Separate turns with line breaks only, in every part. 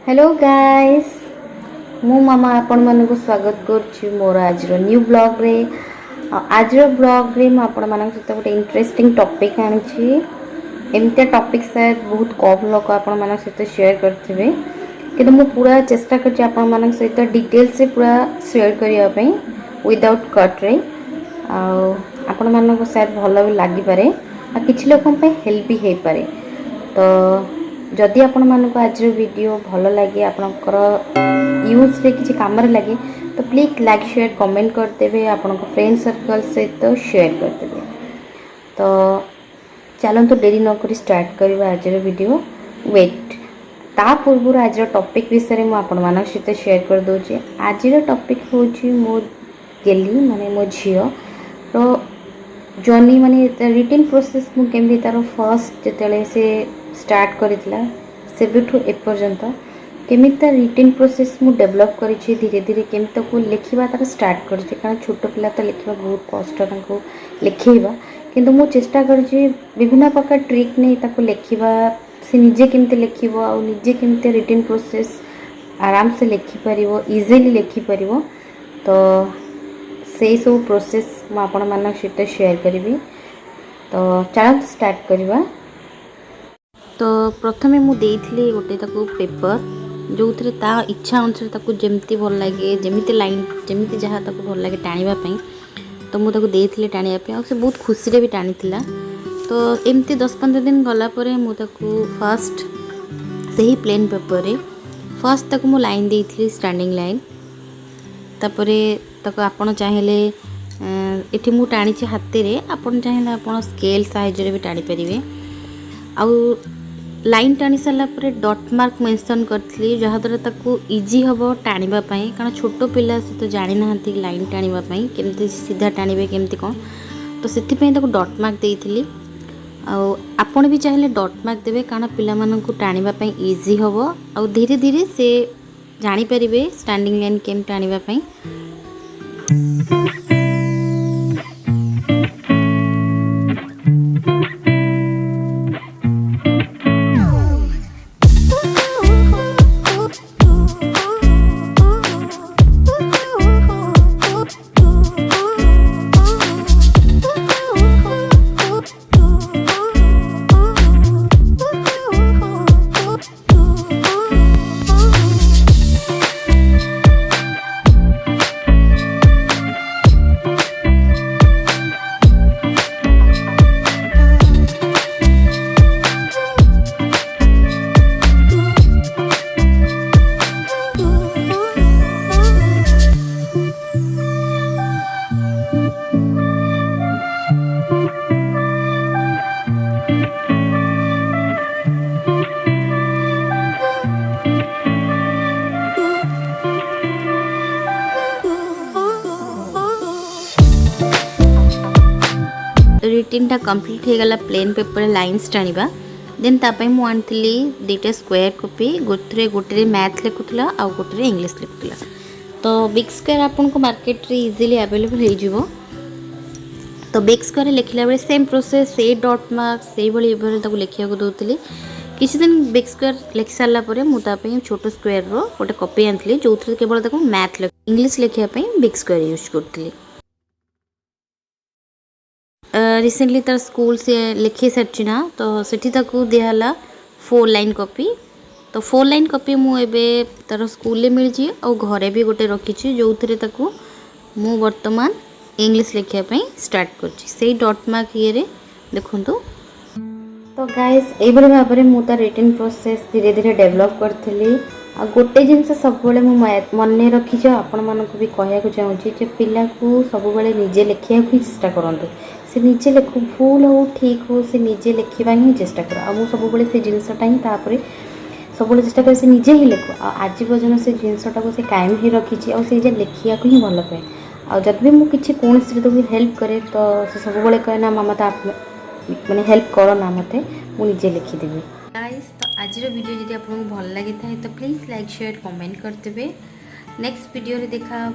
Hello guys मु मामा आपण मन को स्वागत करुच्ची मोर आज न्यू ब्लॉग रे। आज ब्लॉग रे मु आपण मन सहित गोटे इंटरेस्टिंग टॉपिक आनी। एमती टॉपिक शायद बहुत कम लोग आपण मन सहित शेयर करथिबे किंतु मु पूरा चेष्टा करछि आपण मन सहित डिटेल से पूरा शेयर करिया पई विदाउट कट रे। आपण मन को शायद भलो भी लागि पारे आ किछि लोकन पे हेल्प भी हे पारे। तो जदि आपण मानको आज वीडियो भल लगे आपणकर यूज रे किसी काम रे लगे तो प्लीज लाइक शेयर कमेंट करदेवे आपण फ्रेंड सर्कल सहित शेयर करदेवे। तो चलते डेरी न करी स्टार्ट करवा आज वीडियो। वेट ता पूर्व आज टॉपिक विषय में आपण मान सहित शेयर कर दूचे। आज टॉपिक होची मो गेली माने मो झियो रो जर्नी माने रिटन प्रोसेस मु केमि तार फर्स्ट जेतेले से स्टार्ट करितला सेबेठु एपर्यंत केमिता रिटन प्रोसेस मु डेवलप करिछि। धीरे धीरे केमिता को लिखिबा तार स्टार्ट करिछि कारण छोट पिला तो लिखिबा बहुत कष्ट ताको लिखिबा किंतु मु चेष्टा करिछि विभिन्न प्रकार ट्रिक नै ताको लिखिबा से निजे केमिते लिखिबो आ निजे केमिते रिटन प्रोसेस आराम से लिखि परिबो इजीली लिखि परिबो। तो से सब प्रोसेस मु आपण मानक सहित शेयर करिवि। तो चलो स्टार्ट करवा। तो प्रथमे मु देइथिली गोटे ताको पेपर जो थरे ता इच्छा अनुसार ताको जेमती भल लागे जेमती लाइन जेमती जहाँ ताको भल लागे टाणीबा पई तो मु ताको देइथिली टाणीबा पई आ से बहुत खुशी रे भी टाणीथिला। तो एमती 10-15 दिन गला परे मु ताको फर्स्ट सही प्लेन पेपर रे फर्स्ट ताको मु लाइन देइथिली स्टैंडिंग लाइन। तापरे ताको आपण चाहेले एठी मु टाणी छी हाथे रे आपण चाहेले आपण स्केल साइज रे भी टाणी परिवे। आउ लाइन टाणी सारा पर डॉट मार्क मेंशन करथली जहा द्वारा ताको इजी हबो टाणीबा पई कारण छोटो पिला से तो जानि नाहंती लाइन टाणीबा पई केमती सीधा टाणीबे केमती कोन। तो सेति पई ताको डॉट मार्क देइथली। आउ आपण भी चाहेले डॉट मार्क देबे कारण पिला मानन को टाणीबा पई इजी हबो आउ धीरे धीरे से जानि परिबे स्टैंडिंग लाइन केम टाणीबा पई। रिटिन टा कंप्लीट हो गला प्लेन पेपर लाइन्स टाणीबा। देन तापई मु आनथिली दुटा स्क्वायर कॉपी गोटे मैथ लिखुला आ गोटे इंग्लिश लिखुला। तो बिग स्क्वायर आपन को मार्केट रे इजीली अवेलेबल हो जिवो। तो बिग स्क्वायर लिखला बेले सेम प्रोसेस से डॉट मार्क से बळी एबरे ताको लिखिया को दोतली। किछि दिन बिग स्क्वायर लिखि सारला परे मु तापई छोटो स्क्वायर रो गोटे कॉपी आनथिली जोथरे केवल ताको मैथ इंग्लिश लिखिया पई बिग स्क्वायर यूज करथिली। रिसेंटली तार स्कूल से लिखी सारी ना तो सेठी ताकू दिहला 4 लाइन कॉपी। तो 4 लाइन कॉपी मु एबे तार स्कूल में मिल जी और घरे भी गोटे रखी जो थे ताकू मु वर्तमान इंग्लिश लिखिया पई स्टार्ट करछि सेही डॉट मार्क ये रे देखंतु। तो गाइस एबरे भाबरे रे मु तार रिटन प्रोसेस धीरे धीरे डेवलप करथिली। आ गोटे जिनस सब बेले मु मन रखी छ आपण मन को भी कहया को चाहूची जे पिला को सब बेले निजे लिखिया को चेष्टा करंतु। से निजे लिखु भूल हो ठीक हो से निजे लिखा ही चेष्टा कर। आ सब बेले से जिनसटा ही तापर सब चेष्टा कर से निजे ही लिखु। आज पर्यटन से जिनसटा को से कायम ही रखी और से लिखा को ही भल पाए। आ जब भी मुझे किसी कौन तो भी हेल्प करे तो से सब बेले कहे ना मामा तो मैंने हेल्प करो ना मत मुझे लिखिदेवी। गाइस तो आज वीडियो जब आपको भल लगी था तो प्लीज लाइक शेयर कमेंट करते। नेक्स्ट वीडियो रे देखा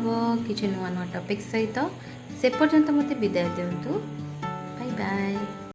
किसी नुआ नुआ टॉपिक सहित से पर्यंत मते विदाय दिंतु। Bye bye.